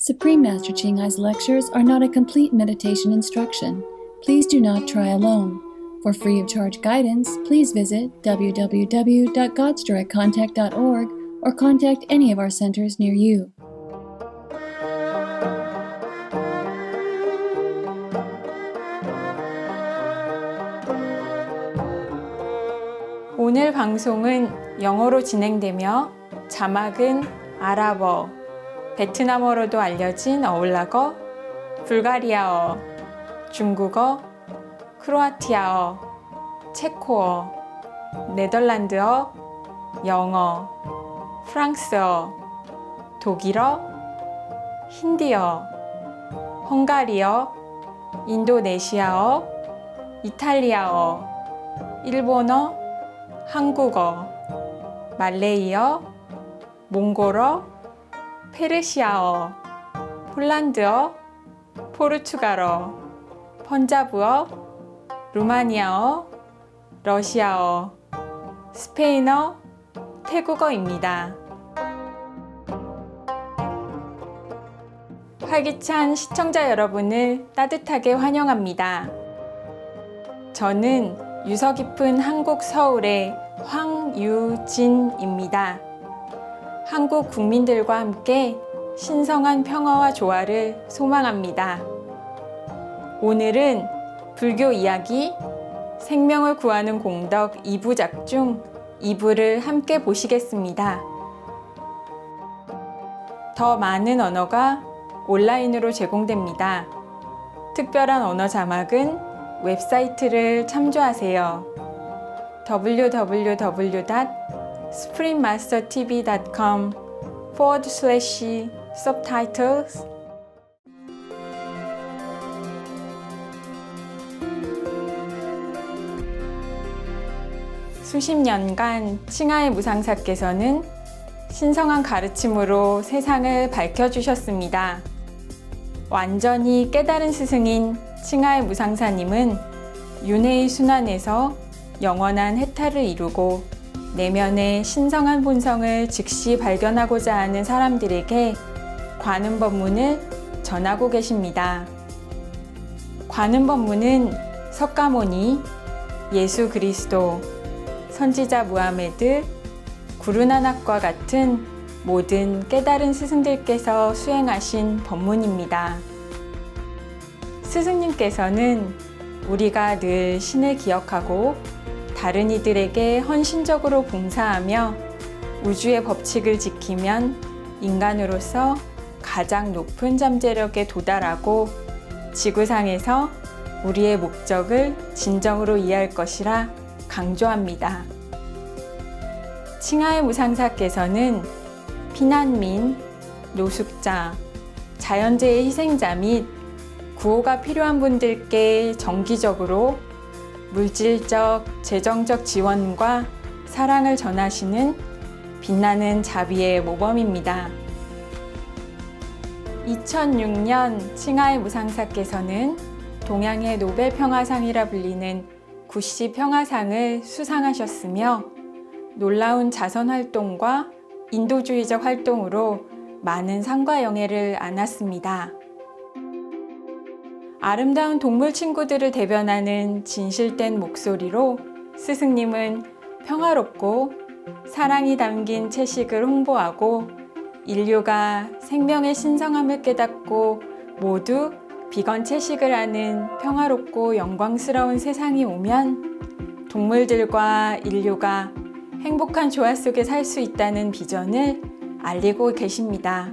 Supreme Master Ching Ai's lectures are not a complete meditation instruction. Please do not try alone. For free of charge guidance, please visit www.godsdirectcontact.org or contact any of our centers near you. 오늘 방송은 영어로 진행되며 자막은 아랍어, 베트남어로도 알려진 어울락어, 불가리아어, 중국어, 크로아티아어, 체코어, 네덜란드어, 영어, 프랑스어, 독일어, 힌디어, 헝가리어, 인도네시아어, 이탈리아어, 일본어, 한국어, 말레이어, 몽골어, 페르시아어, 폴란드어, 포르투갈어, 펀자브어, 루마니아어, 러시아어, 스페인어, 태국어입니다. 활기찬 시청자 여러분을 따뜻하게 환영합니다. 저는 유서 깊은 한국 서울의 황유진입니다. 한국 국민들과 함께 신성한 평화와 조화를 소망합니다. 오늘은 불교 이야기 생명을 구하는 공덕 2부작 중 2부를 함께 보시겠습니다. 더 많은 언어가 온라인으로 제공됩니다. 특별한 언어 자막은 웹사이트를 참조하세요. www.suprememastertv.com/subtitles 수십 년간 칭하의 무상사께서는 신성한 가르침으로 세상을 밝혀주셨습니다. 완전히 깨달은 스승인 칭하의 무상사님은 윤회의 순환에서 영원한 해탈을 이루고 내면의 신성한 본성을 즉시 발견하고자 하는 사람들에게 관음법문을 전하고 계십니다. 관음법문은 석가모니, 예수 그리스도, 선지자 무하메드, 구르나낙과 같은 모든 깨달은 스승들께서 수행하신 법문입니다. 스승님께서는 우리가 늘 신을 기억하고 다른 이들에게 헌신적으로 봉사하며 우주의 법칙을 지키면 인간으로서 가장 높은 잠재력에 도달하고 지구상에서 우리의 목적을 진정으로 이해할 것이라 강조합니다. 칭하의 무상사께서는 피난민, 노숙자, 자연재해 희생자 및 구호가 필요한 분들께 정기적으로 물질적, 재정적 지원과 사랑을 전하시는 빛나는 자비의 모범입니다. 2006년 칭하의 무상사께서는 동양의 노벨 평화상이라 불리는 구시 평화상을 수상하셨으며 놀라운 자선 활동과 인도주의적 활동으로 많은 상과 영예를 안았습니다. 아름다운 동물 친구들을 대변하는 진실된 목소리로 스승님은 평화롭고 사랑이 담긴 채식을 홍보하고 인류가 생명의 신성함을 깨닫고 모두 비건 채식을 하는 평화롭고 영광스러운 세상이 오면 동물들과 인류가 행복한 조화 속에 살 수 있다는 비전을 알리고 계십니다.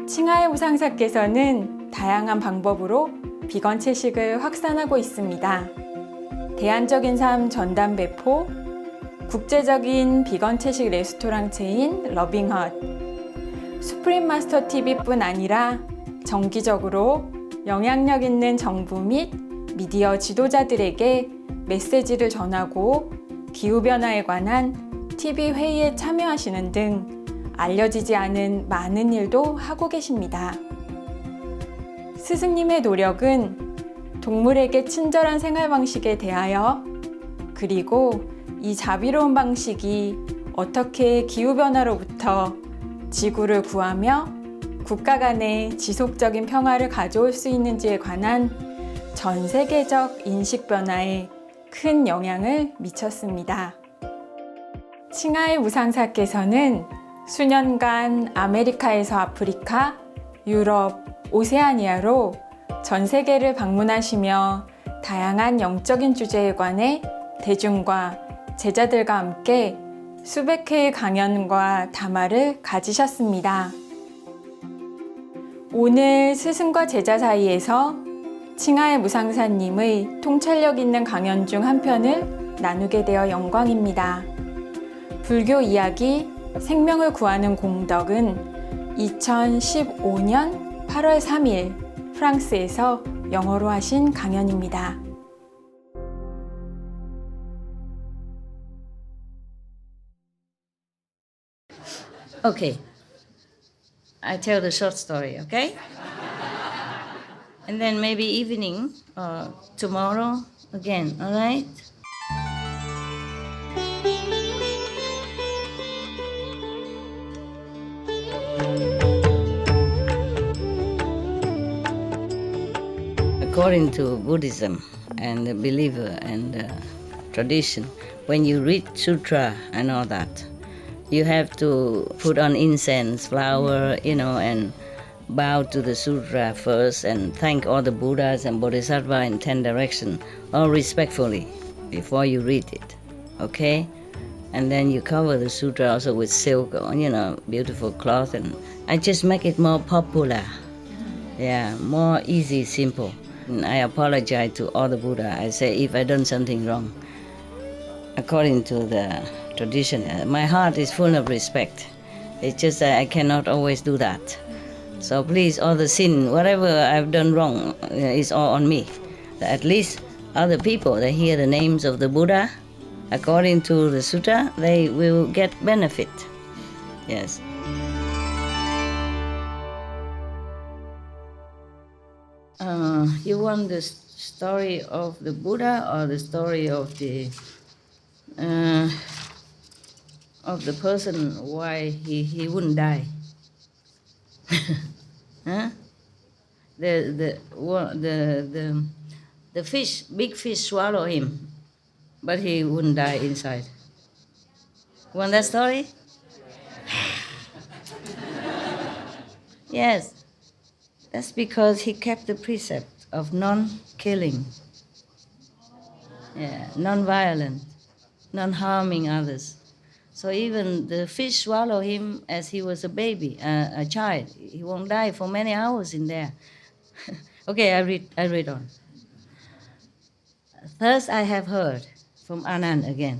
칭하의 무상사께서는 다양한 방법으로 비건 채식을 확산하고 있습니다. 대안적인 삶 전담 배포, 국제적인 비건 채식 레스토랑 체인 러빙헛, 수프림 마스터 TV뿐 아니라 정기적으로 영향력 있는 정부 및 미디어 지도자들에게 메시지를 전하고 기후변화에 관한 TV 회의에 참여하시는 등 알려지지 않은 많은 일도 하고 계십니다. 스승님의 노력은 동물에게 친절한 생활 방식에 대하여 그리고 이 자비로운 방식이 어떻게 기후변화로부터 지구를 구하며 국가 간의 지속적인 평화를 가져올 수 있는지에 관한 전 세계적 인식 변화에 큰 영향을 미쳤습니다. 칭하의 무상사께서는 수년간 아메리카에서 아프리카, 유럽, 오세아니아로 전 세계를 방문하시며 다양한 영적인 주제에 관해 대중과 제자들과 함께 수백 회의 강연과 담화를 가지셨습니다. 오늘 스승과 제자 사이에서 칭하의 무상사님의 통찰력 있는 강연 중 한 편을 나누게 되어 영광입니다. 불교 이야기 생명을 구하는 공덕은 2015년 8월 3일 프랑스에서 영어로 하신 강연입니다. Okay, I tell the short story, okay? And then maybe evening or tomorrow again, all right? According to Buddhism and the believer and the tradition, when you read sutra and all that, you have to put on incense, flower, and bow to the sutra first and thank all the Buddhas and Bodhisattvas in 10 directions, all respectfully, before you read it, okay? And then you cover the sutra also with silk, beautiful cloth, and I just make it more popular. Yeah, more easy, simple. And I apologize to all the Buddha. I say if I done something wrong, according to the tradition, my heart is full of respect. It's just that I cannot always do that. So please, all the sin, whatever I've done wrong, is all on me. At least other people, they hear the names of the Buddha, according to the sutta, they will get benefit. Yes. You want the story of the Buddha or the story of the person why he wouldn't die? Huh? The fish, big fish swallow him, but he wouldn't die inside. Want that story? Yes. That's because he kept the precept of non-killing, non-violent, non-harming others. So even the fish swallow him as he was a baby, a child. He won't die for many hours in there. Okay, I read on. Thus I have heard from Anand again,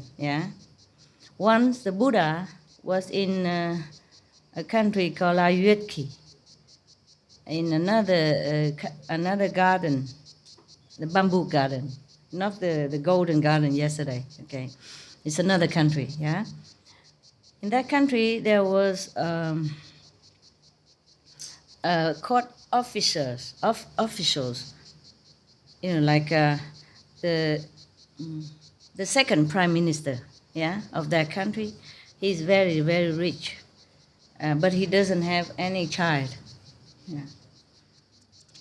Once the Buddha was in a country called Ayutthaya, in another garden, the bamboo garden, not the golden garden yesterday, okay? It's another country, In that country, there was court officials, like the second prime minister, of that country. He's very, very rich, but he doesn't have any child.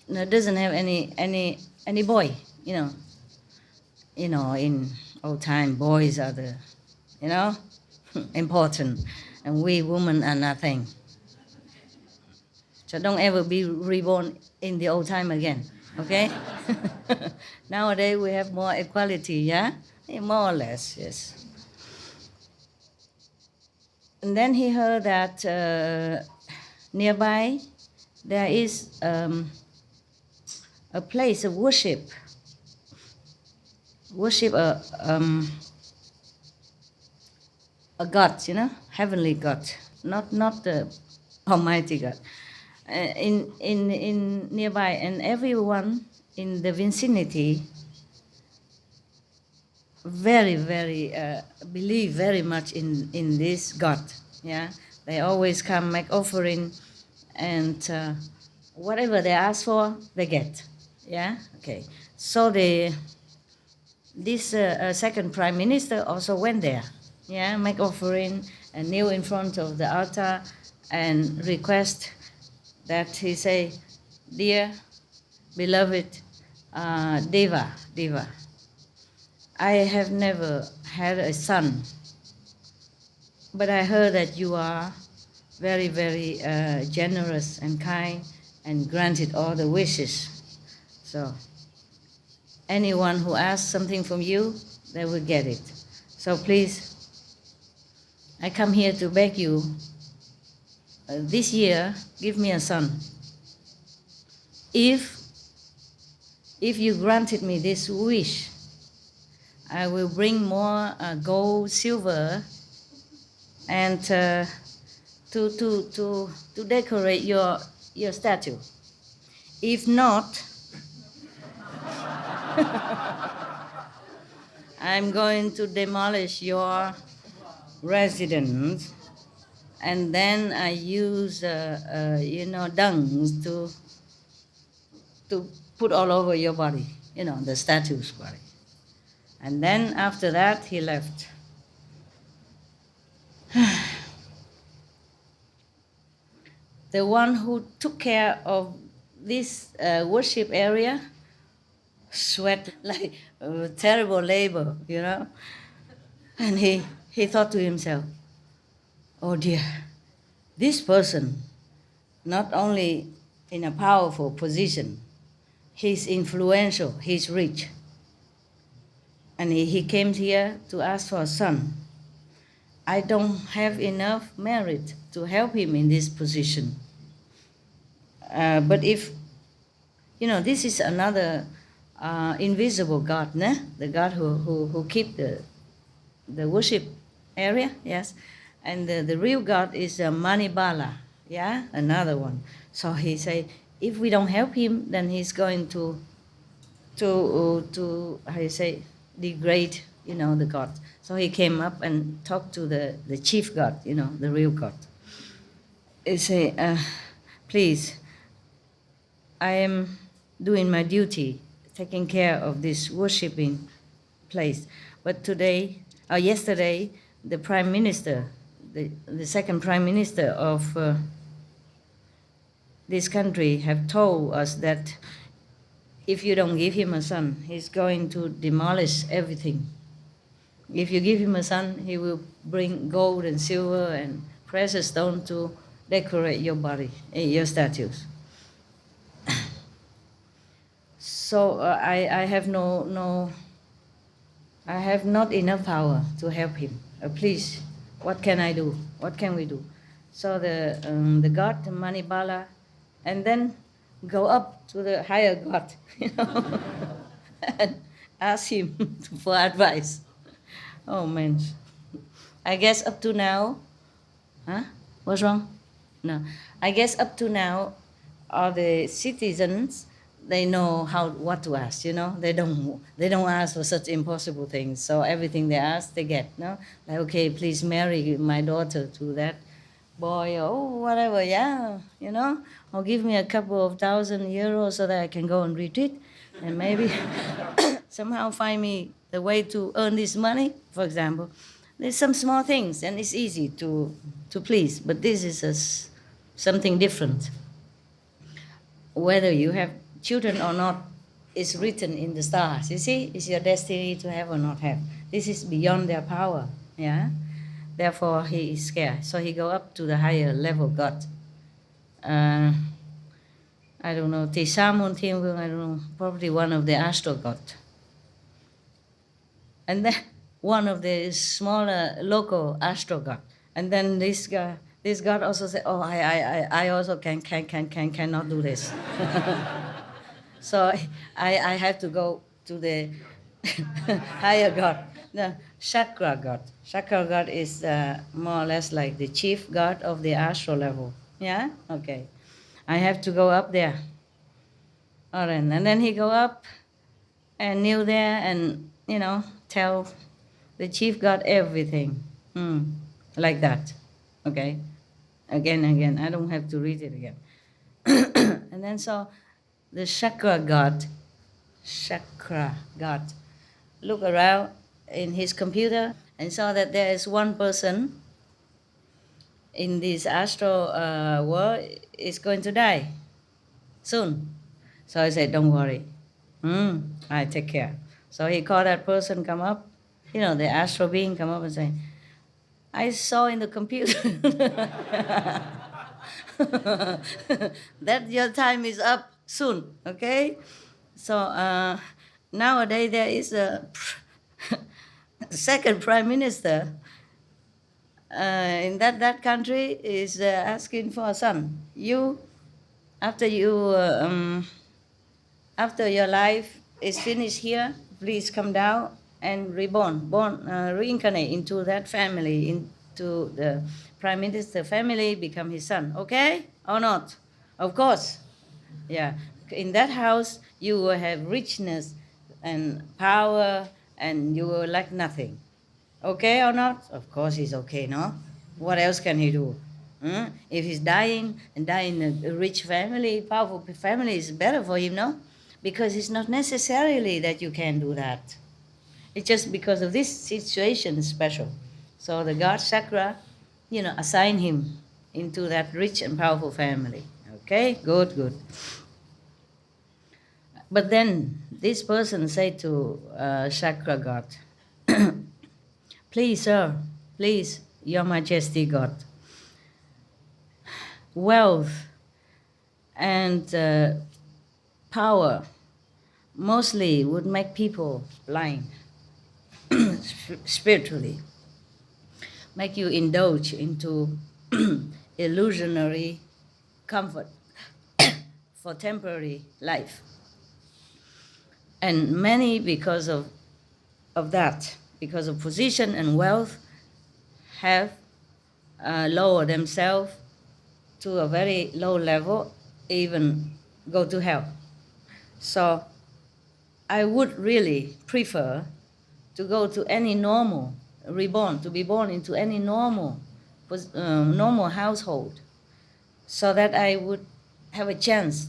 No, doesn't have any boy. In old time, boys are the, important, and we women are nothing. So don't ever be reborn in the old time again, okay? Nowadays we have more equality, more or less, yes. And then he heard that nearby there is a place of worship a God, heavenly God, not the Almighty God. In nearby, and everyone in the vicinity very, very believe very much in this God. They always come make offering, and whatever they ask for, they get. Okay. So this second prime minister also went there. Make offering and kneel in front of the altar and request that he say, dear, beloved Deva, I have never had a son, but I heard that you are very, very generous and kind and granted all the wishes. So anyone who asks something from you, they will get it. So please, I come here to beg you, this year, give me a son. If you granted me this wish, I will bring more gold, silver, and to decorate your statue. If not, I'm going to demolish your residence, and then I use dung to put all over your body, the statue's body. And then after that, he left. The one who took care of this worship area sweat like terrible labor, And he thought to himself, oh dear, this person, not only in a powerful position, he's influential, he's rich. And he came here to ask for a son. I don't have enough merit to help him in this position. But if, this is another invisible God, the God who keep the worship area, yes. And the real God is Manibala, yeah, another one. So he say, if we don't help him, then he's going to how you say, degrade, the God. So he came up and talked to the chief God, the real God. He say, please, I am doing my duty, taking care of this worshiping place. But yesterday, the Prime Minister, the second Prime Minister of this country have told us that if you don't give him a son, he's going to demolish everything. If you give him a son, he will bring gold and silver and precious stone to decorate your body, your statues. So I have I have not enough power to help him. Please, what can I do? What can we do? So the God, Manibala, and then go up to the higher God, and ask him for advice. Oh man, I guess up to now, what's wrong? No, I guess up to now, all the citizens, they know what to ask. They don't ask for such impossible things. So everything they ask, they get. No, like, okay, please marry my daughter to that boy, or whatever. Yeah, or give me a couple of €1,000 so that I can go and retreat, and maybe somehow find me the way to earn this money. For example, there's some small things, and it's easy to please. But this is something different. Whether you have children or not is written in the stars. You see, it's your destiny to have or not have. This is beyond their power. Yeah. Therefore, he is scared. So he go up to the higher level God. I don't know, Tisamun Tiangung, I don't know, probably one of the astral god. And then one of the smaller local astral god. And then this god also said, oh, I also cannot do this. So I have to go to the higher god, the chakra god. Chakra god is more or less like the chief god of the astral level. Yeah? Okay. I have to go up there. All right. And then he go up and kneel there and, tell the chief god everything. Like that. Okay? Again. I don't have to read it again. And then so the chakra god, look around in his computer and saw that there is one person in this astral world is going to die soon. So I said, don't worry. I take care. So he called that person come up, the astral being come up and say, I saw in the computer that your time is up soon, okay? So nowadays there is a second prime minister in that country is asking for a son. After after your life is finished here, please come down and reincarnate into that family, into the prime minister family, become his son. Okay or not? Of course. Yeah. In that house, you will have richness and power, and you will lack nothing. Okay or not? Of course he's okay, no? What else can he do? If he's dying and dying in a rich family, powerful family, is better for him, no? Because it's not necessarily that you can do that. It's just because of this situation special. So the God chakra, assign him into that rich and powerful family. Okay, good. But then this person said to chakra God, please, sir, please, Your Majesty God, wealth and power mostly would make people blind spiritually, make you indulge into illusionary comfort for temporary life. And many, because of that, because of position and wealth, have lowered themselves to a very low level, even go to hell. So I would really prefer to go to any normal, to be born into any normal household, so that I would have a chance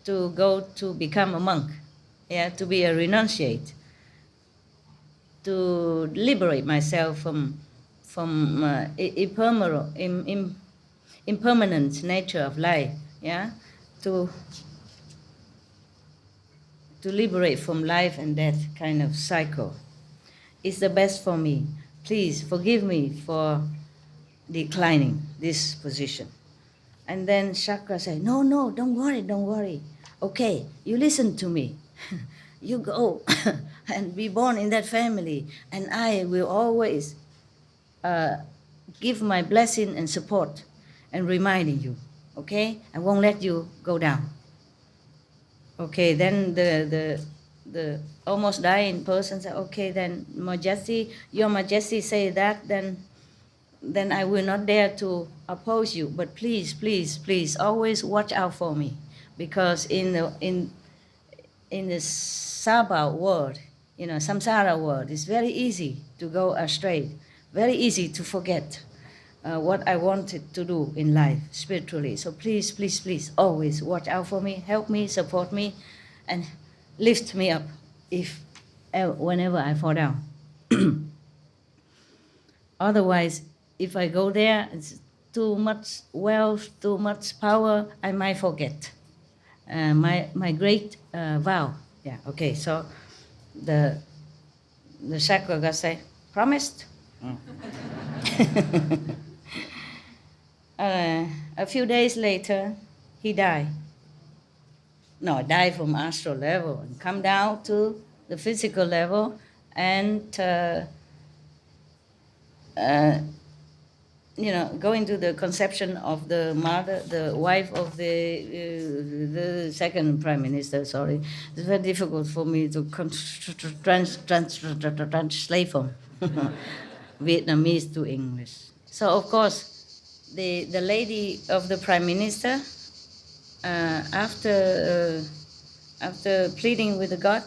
to go to become a monk, to be a renunciate, to liberate myself from impermanent nature of life, to liberate from life and death kind of cycle. It's the best for me. Please forgive me for declining this position. And then Chakra said, no, don't worry. Okay, you listen to me. You go and be born in that family, and I will always give my blessing and support and reminding you, okay? I won't let you go down. Okay, then the almost dying person said, okay, then Majesty, Your Majesty say that, then I will not dare to oppose you, but please, always watch out for me, because in the Sabha world, samsara world, it's very easy to go astray, very easy to forget what I wanted to do in life spiritually. So please, always watch out for me, help me, support me, and lift me up whenever I fall down. Otherwise, if I go there, it's too much wealth, too much power, I might forget my great vow. Yeah, okay, so the chakra god say, promised? A few days later, he died. No, died from astral level and come down to the physical level, and go into the conception of the mother, the wife of the second prime minister. Sorry, it's very difficult for me to translate from Vietnamese to English. So of course, the lady of the prime minister, after pleading with the God,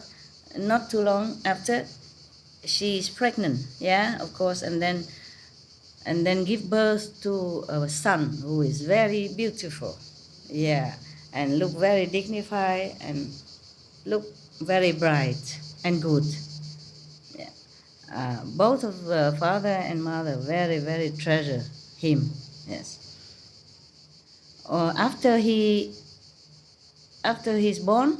not too long after, she's pregnant. Yeah, of course, and then give birth to a son who is very beautiful, and look very dignified and look very bright and good. Both of the father and mother very, very treasure him. Yes. Or after he's born,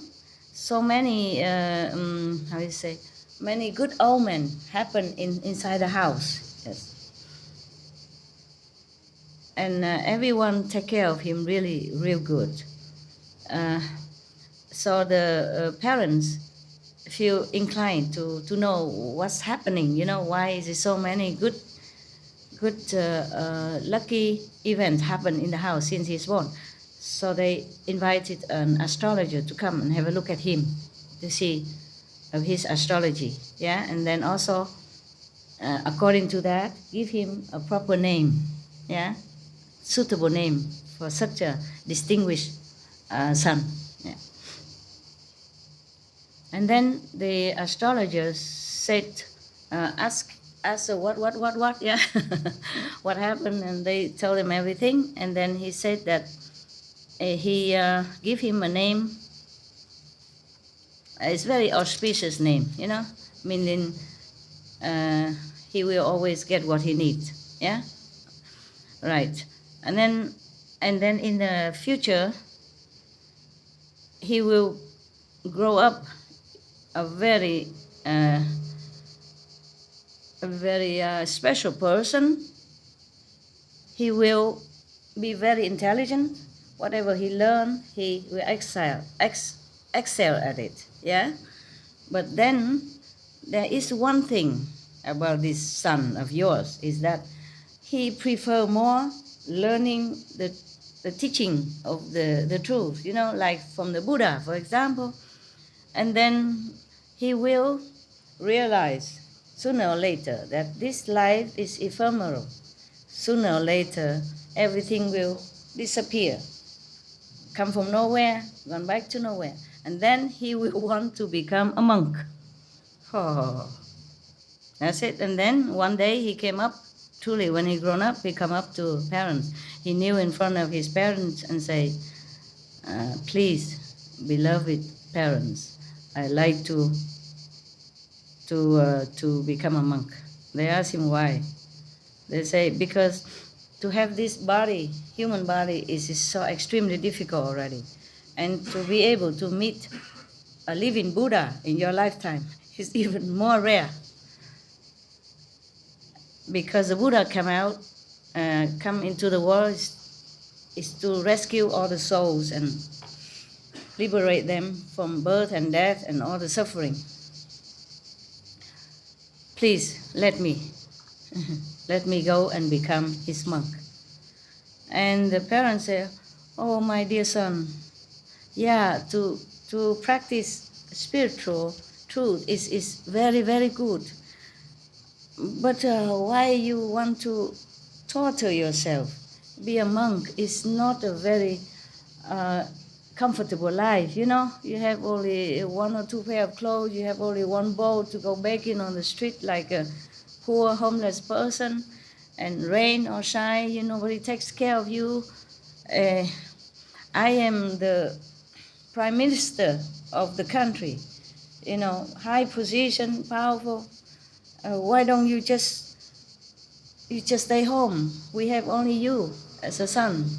so many how you say, many good omen happen inside the house. Yes. And everyone take care of him really real good. So the parents feel inclined to know what's happening. Why is there so many good lucky events happen in the house since he's born. So they invited an astrologer to come and have a look at him to see his astrology. Yeah, and then also according to that, give him a proper name. Yeah, suitable name for such a distinguished son. Yeah. And then the astrologers said, ask what, yeah, what happened, and they told him everything, and then he said that he give him a name. It's very auspicious name, meaning he will always get what he needs. Yeah, right. And then in the future, he will grow up a very special person. He will be very intelligent. Whatever he learn, he will excel at it. Yeah. But then there is one thing about this son of yours, is that he prefer more learning the teaching of the truth, like from the Buddha, for example. And then he will realize sooner or later that this life is ephemeral. Sooner or later, everything will disappear. Come from nowhere, gone back to nowhere. And then he will want to become a monk. Oh, that's it. And then one day he came up, truly when he grown up, he come up to parents. He knew in front of his parents and say, please, beloved parents, I like to become a monk. They ask him why. They say, because to have this body, human body, is so extremely difficult already. And to be able to meet a living Buddha in your lifetime is even more rare. Because the Buddha come into the world is to rescue all the souls and liberate them from birth and death and all the suffering. Please, let me go and become his monk. And the parents say, oh, my dear son, yeah, to practice spiritual truth is very, very good. But why you want to torture yourself? Be a monk is not a very comfortable life, You have only one or two pair of clothes, you have only one bowl to go begging on the street like a poor homeless person, and rain or shine, nobody takes care of you. I am the prime minister of the country, high position, powerful. Why don't you just stay home? We have only you as a son.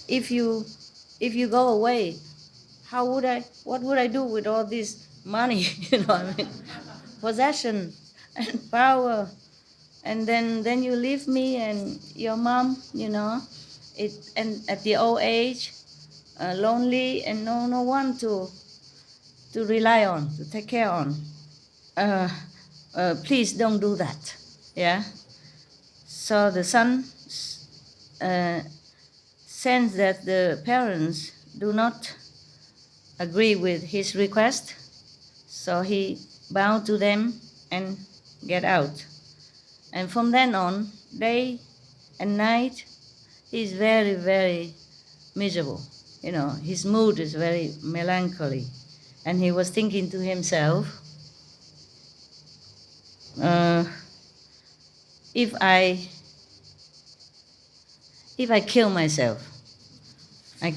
If you go away, what would I do with all this money? Possession and power, and then you leave me and your mom, and at the old age, lonely and no one to rely on, to take care on. Please don't do that. Yeah. So the son sensed that the parents do not agree with his request, so he bowed to them and get out. And from then on, day and night, he's very, very miserable. His mood is very melancholy. And he was thinking to himself, if I kill myself, if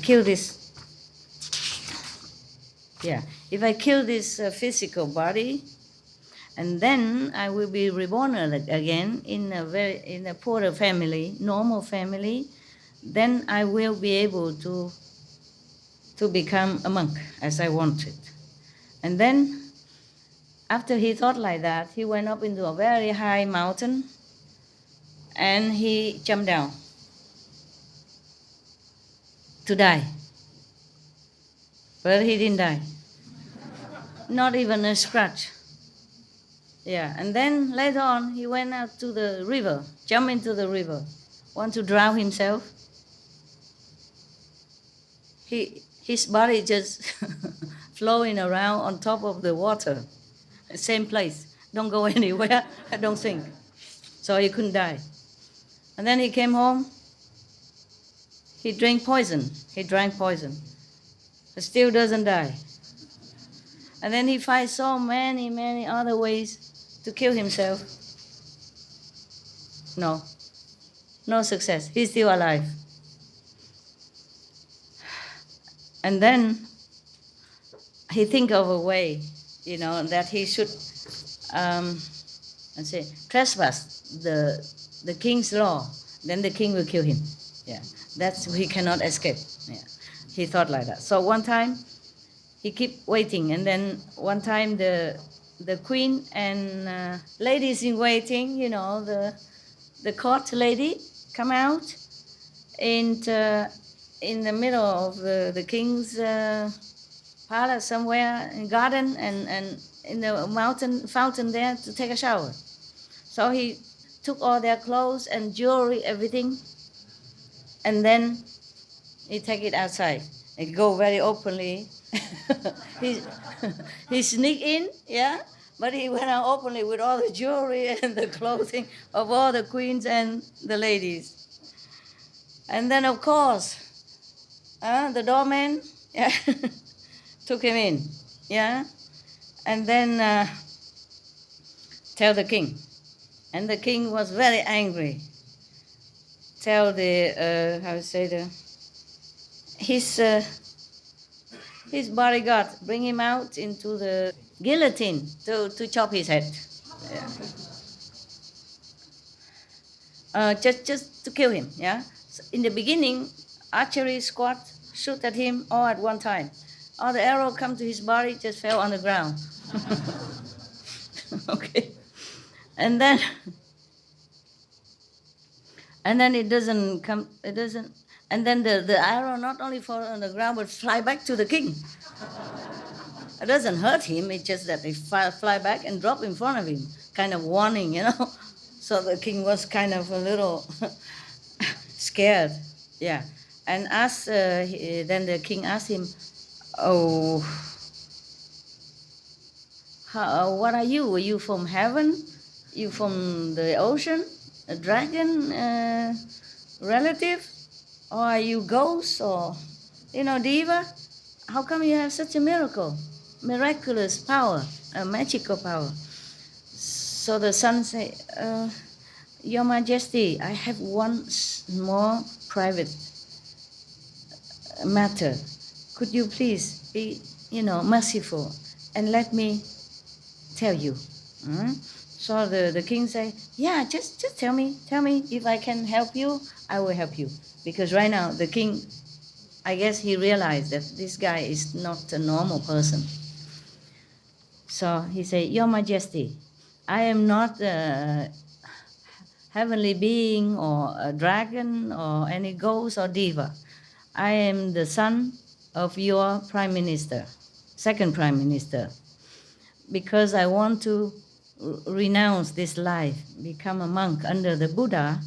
I kill this physical body, And then I will be reborn again in a poorer family, normal family. Then I will be able to become a monk as I wanted. And then after he thought like that, he went up into a very high mountain and he jumped down to die. But he didn't die. Not even a scratch. Yeah, and then later on he went out to the river, jumped into the river, want to drown himself. His body just flowing around on top of the water, same place, don't go anywhere, I don't think. So he couldn't die. And then he came home, he drank poison, but still doesn't die. And then he finds so many other ways to kill himself. No success, he's still alive. And then he think of a way, that he should trespass the king's law. Then the king will kill him. Yeah, that's he cannot escape. Yeah, he thought like that. So one time he keep waiting, and then one time the queen and ladies in waiting, the court lady come out and. In the middle of the king's palace somewhere in garden and in the fountain there to take a shower. So he took all their clothes and jewelry, everything, and then he take it outside and go very openly. he sneak in, yeah, but he went out openly with all the jewelry and the clothing of all the queens and the ladies. And then, of course, the doorman took him in, yeah, and then tell the king. And the king was very angry. Tell his bodyguard, bring him out into the guillotine to chop his head. Yeah. Just to kill him, yeah. So in the beginning, archery squad shoot at him all at one time. All the arrow come to his body, just fell on the ground. Okay. And then it doesn't, and then the arrow not only fall on the ground, but fly back to the king. It doesn't hurt him, it's just that they fly back and drop in front of him, kind of warning, So the king was kind of a little scared, yeah. And then the king asked him, "Oh, what are you? Are you from heaven? You from the ocean? A dragon relative? Or are you ghost or, diva? How come you have such a miraculous power, a magical power?" So the son said, "Your Majesty, I have one more private matter. Could you please be, merciful and let me tell you?" So the king said, "Yeah, just tell me if I can help you, I will help you." Because right now the king, I guess he realized that this guy is not a normal person. So he said, "Your Majesty, I am not a heavenly being or a dragon or any ghost or diva. I am the son of your prime minister, second prime minister, because I want to renounce this life, become a monk under the Buddha,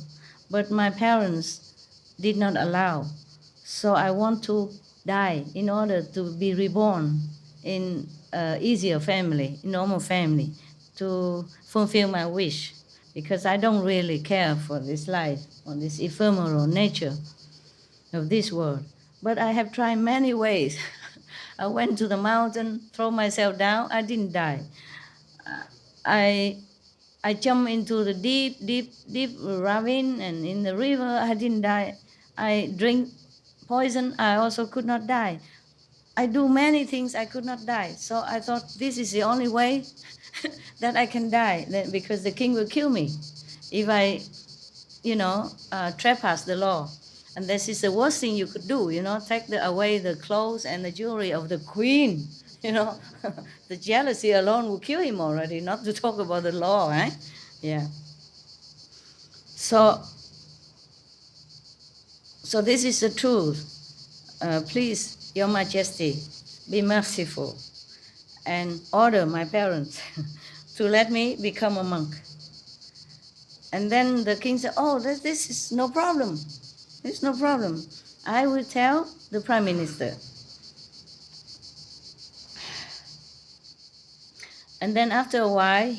but my parents did not allow. So I want to die in order to be reborn in an easier family, normal family, to fulfill my wish, because I don't really care for this life or this ephemeral nature of this world. But I have tried many ways. I went to the mountain, throw myself down, I didn't die. I jumped into the deep ravine and in the river, I didn't die. I drink poison, I also could not die. I do many things, I could not die. So I thought this is the only way that I can die, because the king will kill me if I, trespass the law. And this is the worst thing you could do, take away the clothes and the jewelry of the queen, the jealousy alone will kill him already, not to talk about the law, eh? Yeah. So this is the truth. Please, Your Majesty, be merciful and order my parents to let me become a monk. And then the king said, oh, this is no problem. It's no problem. I will tell the prime minister. And then after a while,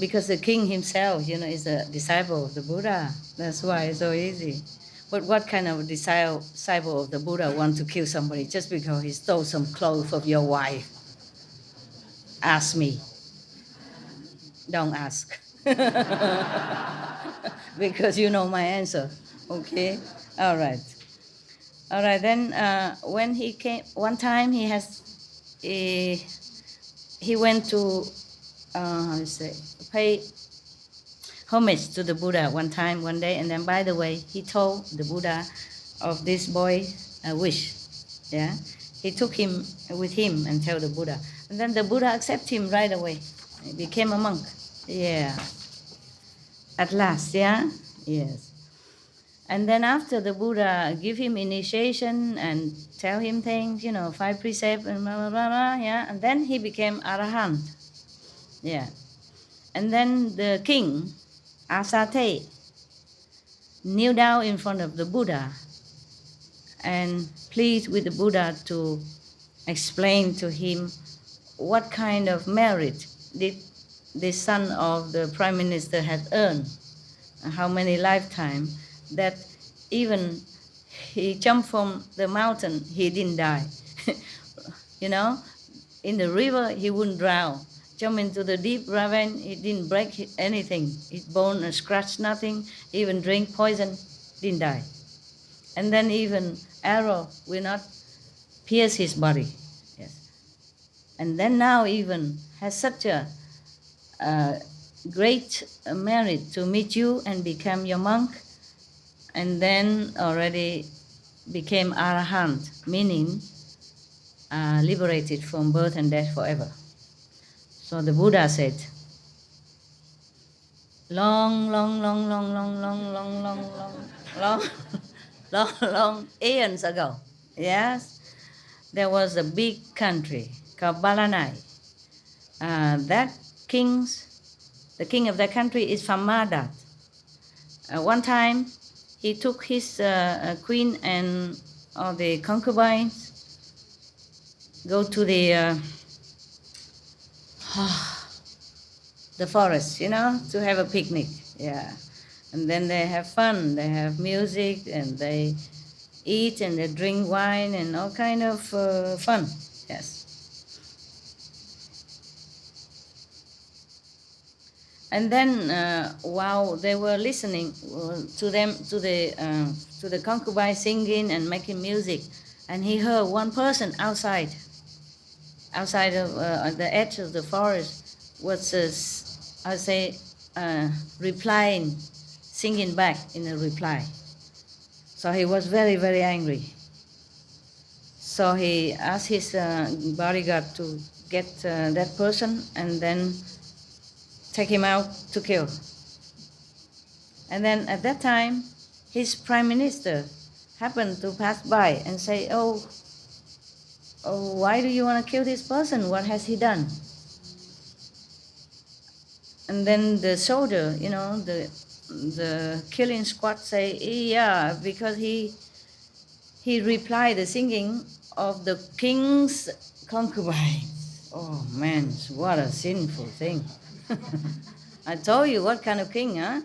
because the king himself, is a disciple of the Buddha. That's why it's so easy. But what kind of disciple of the Buddha want to kill somebody just because he stole some clothes of your wife? Ask me. Don't ask. Because you know my answer. Okay? All right. Then when he came, one time he went to pay homage to the Buddha one day, and then by the way, he told the Buddha of this boy's wish. Yeah, he took him with him and told the Buddha, and then the Buddha accepted him right away. He became a monk. Yeah, at last. Yeah, yes. And then after the Buddha give him initiation and tell him things, 5 precepts and blah, blah, blah, blah, yeah, and then he became Arahant. Yeah. And then the king, Ajātaśatru, kneel down in front of the Buddha and plead with the Buddha to explain to him what kind of merit did the son of the prime minister had earned, and how many lifetimes, that even he jumped from the mountain, he didn't die. In the river, he wouldn't drown. Jump into the deep ravine, he didn't break anything. His bone scratched nothing. Even drink poison, didn't die. And then even arrow will not pierce his body. Yes. And then now even has such a great merit to meet you and become your monk, and then already became Arahant, meaning liberated from birth and death forever. So the Buddha said, long aeons ago, yes, there was a big country called Balanai. The king of that country is Famadat. One time, he took his queen and all the concubines, go to the forest, to have a picnic. Yeah. And then they have fun, they have music, and they eat and they drink wine and all kind of fun. Yes. And then while they were listening to the concubine singing and making music, and he heard one person outside of the edge of the forest was, replying, singing back in a reply. So he was very, very angry. So he asked his bodyguard to get that person and then take him out to kill. And then at that time, his prime minister happened to pass by and say, oh, why do you want to kill this person? What has he done? And then the soldier, the killing squad say, yeah, because he replied the singing of the king's concubine. Oh man, what a sinful thing. I told you what kind of king, huh?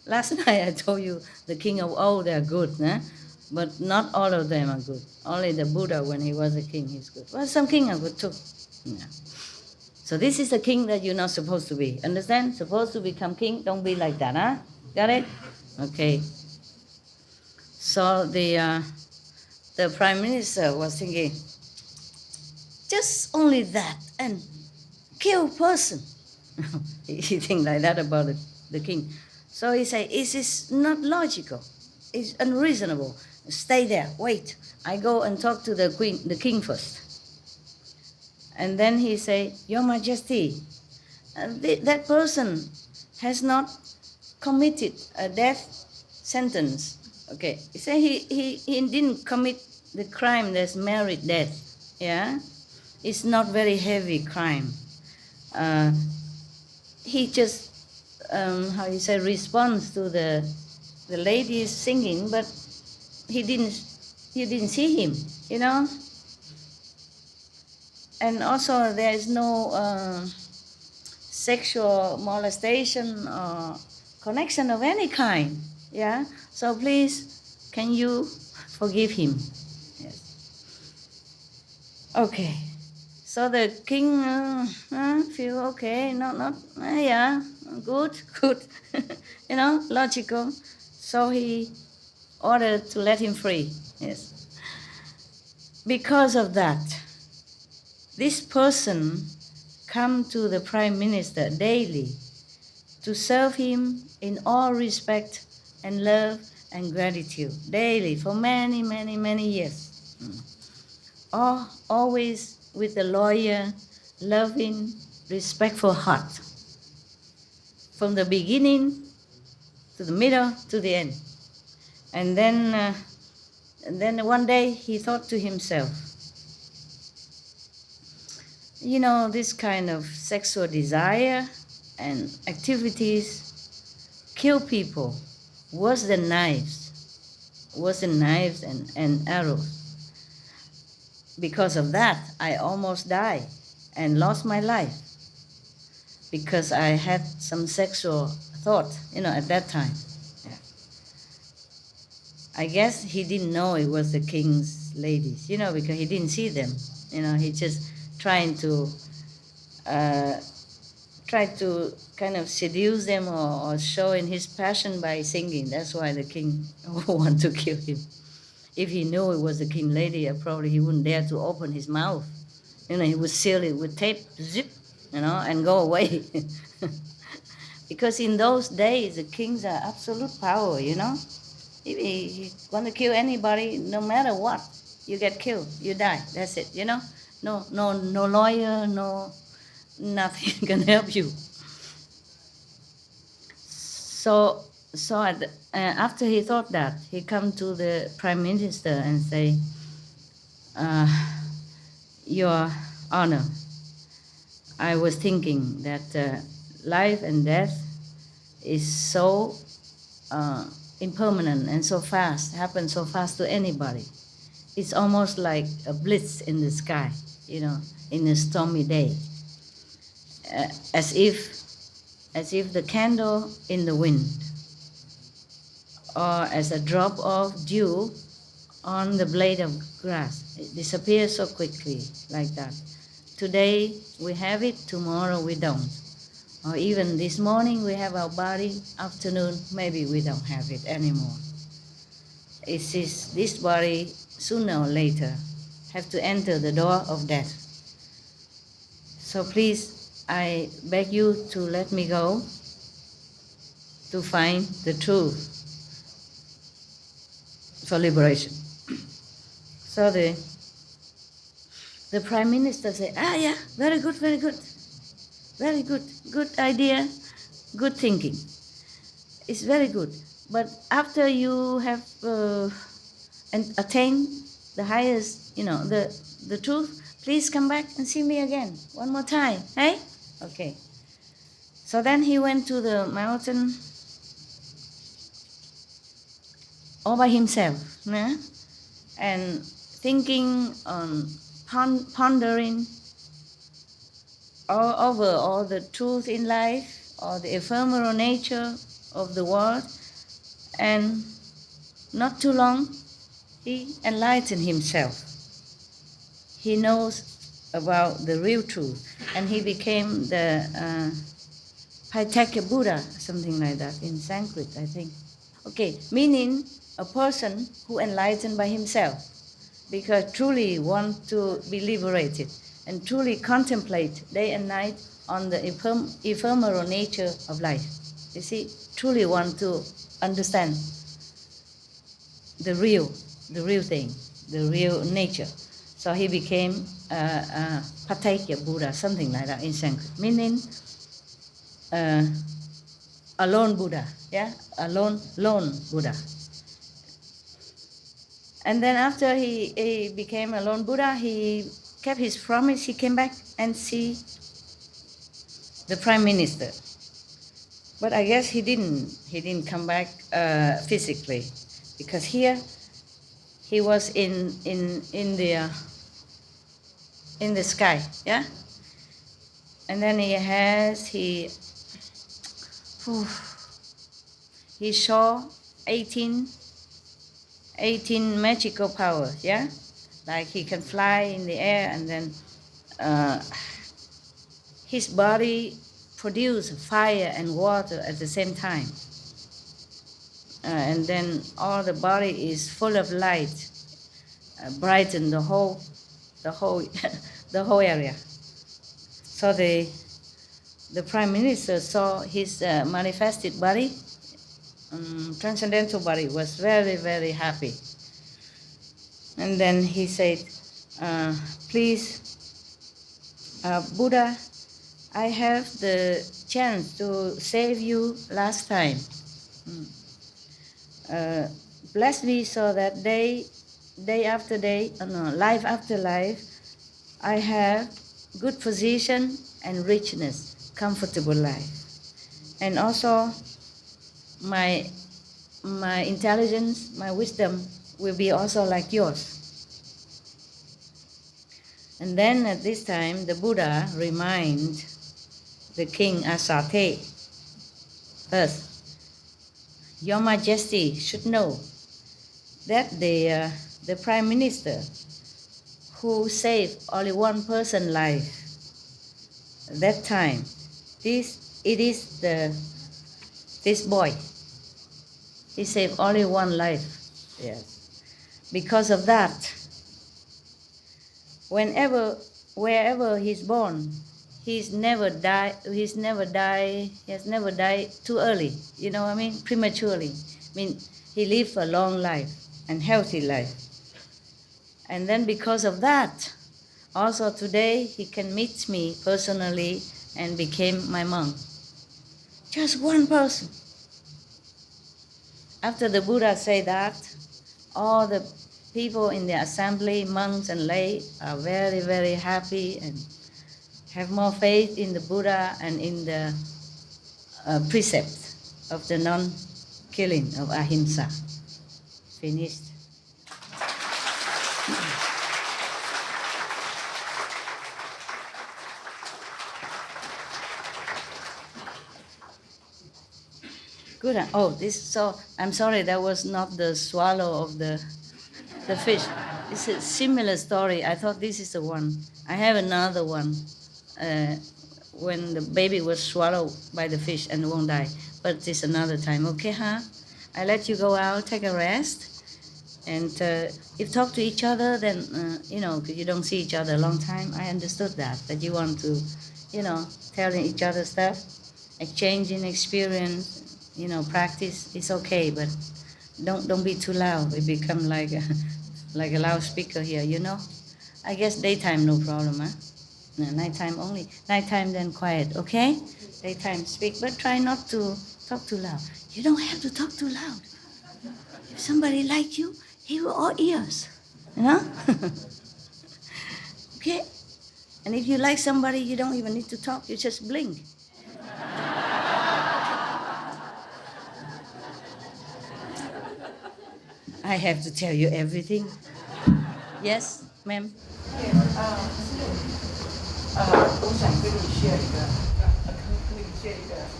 Last night I told you the king of old, they're good, huh? But not all of them are good. Only the Buddha, when he was a king, he's good. Well, some king are good too. Yeah. So this is the king that you're not supposed to be. Understand? Supposed to become king, don't be like that, huh? Got it? Okay. So the the prime minister was thinking, just only that and kill person. He think like that about the king. So he say, it is not logical. It's unreasonable. Stay there, wait. I go and talk to the king first. And then he say, Your Majesty, that person has not committed a death sentence. Okay, he say he didn't commit the crime that's merit death. Yeah, it's not very heavy crime. He just responds to the lady singing, but you didn't see him, you know. And also there is no sexual molestation or connection of any kind. Yeah. So please, can you forgive him? Yes. Okay. So the king feel okay, yeah, good, you know, logical. So he ordered to let him free. Yes. Because of that, this person come to the prime minister daily to serve him in all respect and love and gratitude daily for many, many, many years. Always with a loyal, loving, respectful heart. From the beginning to the middle to the end. And then one day he thought to himself, you know, this kind of sexual desire and activities kill people worse than knives and arrows. Because of that, I almost died and lost my life because I had some sexual thought, you know, at that time. Yeah. I guess he didn't know it was the king's ladies, you know, because he didn't see them. You know, he just trying to kind of seduce them or show in his passion by singing. That's why the king wanted to kill him. If he knew it was the king lady, probably he wouldn't dare to open his mouth. You know, he would seal it with tape, zip, you know, and go away. Because in those days, the kings are absolute power, you know. If he want to kill anybody, no matter what, you get killed, you die. That's it, you know. No lawyer, no nothing can help you. So after he thought that, he come to the prime minister and say, Your Honor, I was thinking that life and death is so impermanent and so fast, happens so fast to anybody. It's almost like a blitz in the sky, you know, in a stormy day, as if the candle in the wind, or as a drop of dew on the blade of grass. It disappears so quickly, like that. Today we have it, tomorrow we don't. Or even this morning we have our body, afternoon maybe we don't have it anymore. It is this body, sooner or later, have to enter the door of death. So please, I beg you to let me go to find the truth for liberation. So the prime minister said, yeah, very good, good idea, good thinking. It's very good. But after you have attained the highest, you know, the truth, please come back and see me again one more time, hey? Okay. So then he went to the mountain all by himself, yeah? And thinking on pondering over all the truth in life or the ephemeral nature of the world, and not too long he enlightened himself. He knows about the real truth, and he became the Pitaka Buddha, something like that in Sanskrit, I think. Okay, meaning a person who enlightened by himself. because truly want to be liberated and truly contemplate day and night on the ephemeral nature of life. You see, truly want to understand the real thing, the real nature. So he became Patajya Buddha, something like that in Sanskrit, meaning alone Buddha, yeah, lone Buddha. And then after he became a lone Buddha, he kept his promise. He came back and see the prime minister. But I guess he didn't come back physically, because here he was in the sky, yeah. And then he saw 18 magical powers, yeah, like he can fly in the air, and then his body produce fire and water at the same time, and then all the body is full of light, brighten the whole the whole area. So the prime minister saw his manifested body, transcendental body, was very, very happy. And then he said, please, Buddha, I have the chance to save you last time. Bless me so that day after day, life after life, I have good position and richness, comfortable life. And also my intelligence, my wisdom will be also like yours. And then at this time, the Buddha remind the King Ajātaśatru, first, Your Majesty should know that the Prime Minister who saved only one person's life at that time, this boy. He saved only one life. Yes. Because of that, wherever he's born, he has never died too early. You know what I mean? Prematurely. I mean, he lived a long life and healthy life. And then because of that, also today he can meet me personally and became my monk. Just one person. After the Buddha said that, all the people in the assembly, monks and lay, are very, very happy and have more faith in the Buddha and in the precept of the non-killing of ahimsa. Finished. Good. Oh, I'm sorry, that was not the swallow of the fish. It's a similar story. I thought this is the one. I have another one. When the baby was swallowed by the fish and won't die. But it's another time. Okay, huh? I let you go out, take a rest. And if talk to each other, then, because you don't see each other a long time, I understood that you want to, telling each other stuff, exchanging experience, practice, it's okay, but don't be too loud. We become like a loudspeaker here, I guess daytime, no problem, huh? No, nighttime only. Nighttime then quiet, okay? Daytime speak, but try not to talk too loud. You don't have to talk too loud. If somebody like you, he will all ears, Okay? And if you like somebody, you don't even need to talk, you just blink. I have to tell you everything. Yes, ma'am? 我想跟你 share 一个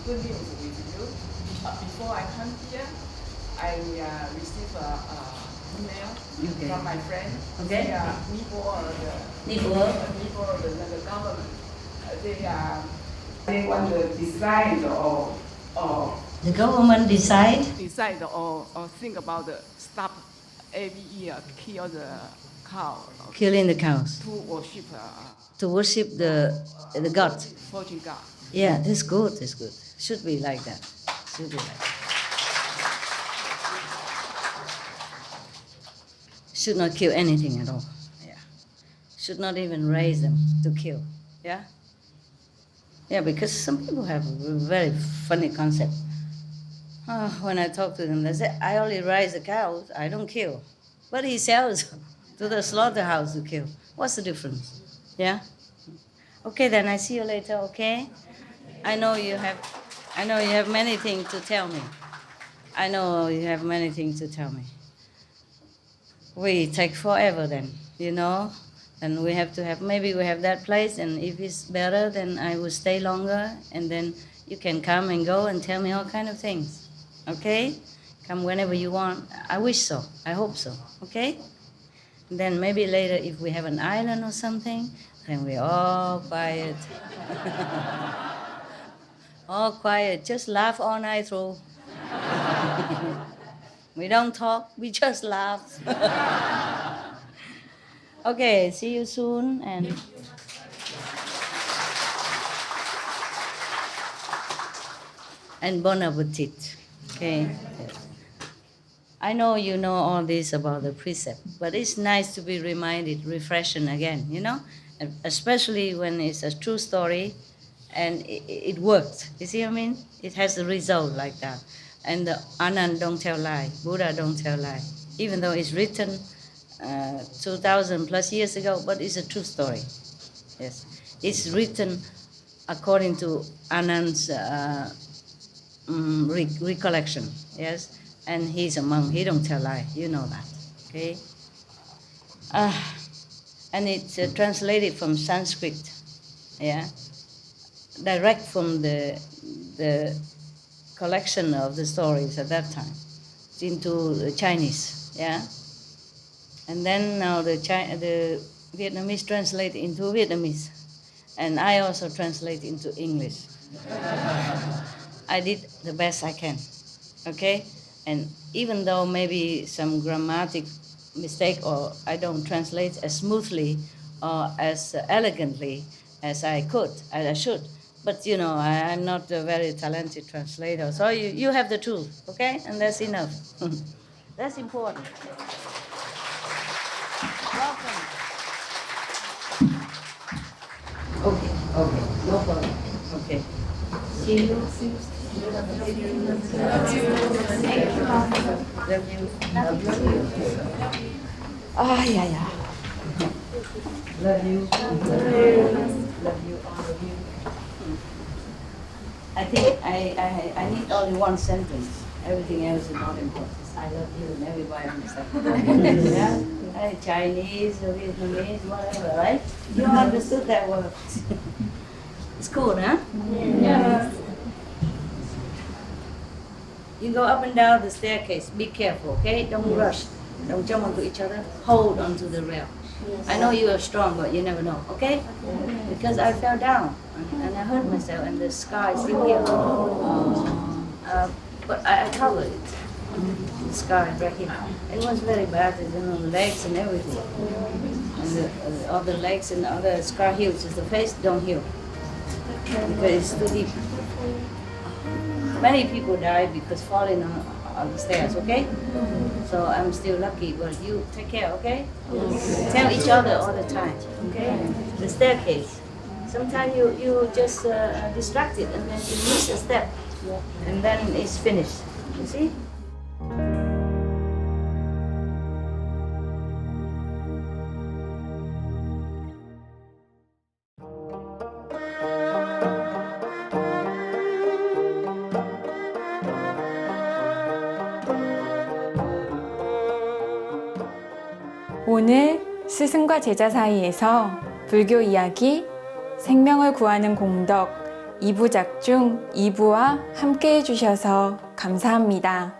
good news with you. Before I come here, I received an email from my friend. Okay. Nepal, the government. They want to decide or The government decide or think about the stop every year kill the cow Killing the cows to worship the god. fortune god. Yeah, that's good. That's good. Should be like that. Should be like that. Should not kill anything at all. Yeah. Should not even raise them to kill. Yeah. Yeah, because some people have a very funny concept. When I talk to them, they say, I only raise the cows, I don't kill. But he sells to the slaughterhouse to kill. What's the difference? Yeah? Okay, then I see you later, okay? I know you have many things to tell me. I know you have many things to tell me. We take forever then, you know? And we have to have, maybe we have that place, and if it's better, then I will stay longer, and then you can come and go and tell me all kind of things, okay? Come whenever you want. I wish so. I hope so, okay? And then maybe later, if we have an island or something, then we're all quiet. All quiet, just laugh all night through. We don't talk, we just laugh. Okay, see you soon, and bon appetit. Okay. I know you know all this about the precept, but it's nice to be reminded, refreshing again, you know, especially when it's a true story and it worked. You see what I mean? It has a result like that. And the Anand don't tell lie, Buddha don't tell lie, even though it's written 2,000 plus years ago, but it's a true story. Yes, it's written according to Anand's recollection. Yes, and he's a monk. He don't tell lie. You know that. Okay. And it's translated from Sanskrit. Yeah, direct from the collection of the stories at that time into Chinese. Yeah. And then now the Vietnamese translate into Vietnamese, and I also translate into English. I did the best I can, okay? And even though maybe some grammatic mistake, or I don't translate as smoothly or as elegantly as I should, but you know, I'm not a very talented translator, so you have the truth, okay? And that's enough. That's important. Welcome. Okay, no problem. Okay. See you. Love you. Yeah. Love you. Love you, all of you. I think I need only one sentence. Everything else is not important. I love you, and everybody understands. Yeah? Chinese or Vietnamese, whatever, right? You understood that word. It's cool, huh? Yeah. You go up and down the staircase. Be careful, okay? Don't rush. Don't jump onto each other. Hold onto the rail. I know you are strong, but you never know, okay? Because I fell down and I hurt myself, and the scar is still here. But I covered it. The scar right here. It was very bad, you know, legs and everything. And the other legs and the other scar heals. Just the face don't heal because it's too deep. Many people died because falling on the stairs, okay? So I'm still lucky, but you take care, okay? Tell each other all the time, okay? The staircase. Sometimes you just distracted and then you miss a step, and then it's finished. You see? 오늘 스승과 제자 사이에서 불교 이야기 생명을 구하는 공덕 2부작 중 2부와 함께 해주셔서 감사합니다.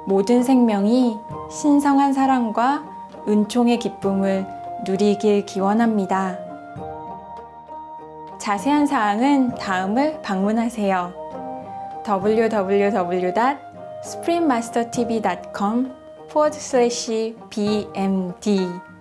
모든 생명이 신성한 사랑과 은총의 기쁨을 누리길 기원합니다. 자세한 사항은 다음을 방문하세요. www.soul suprememastertv.com/bmd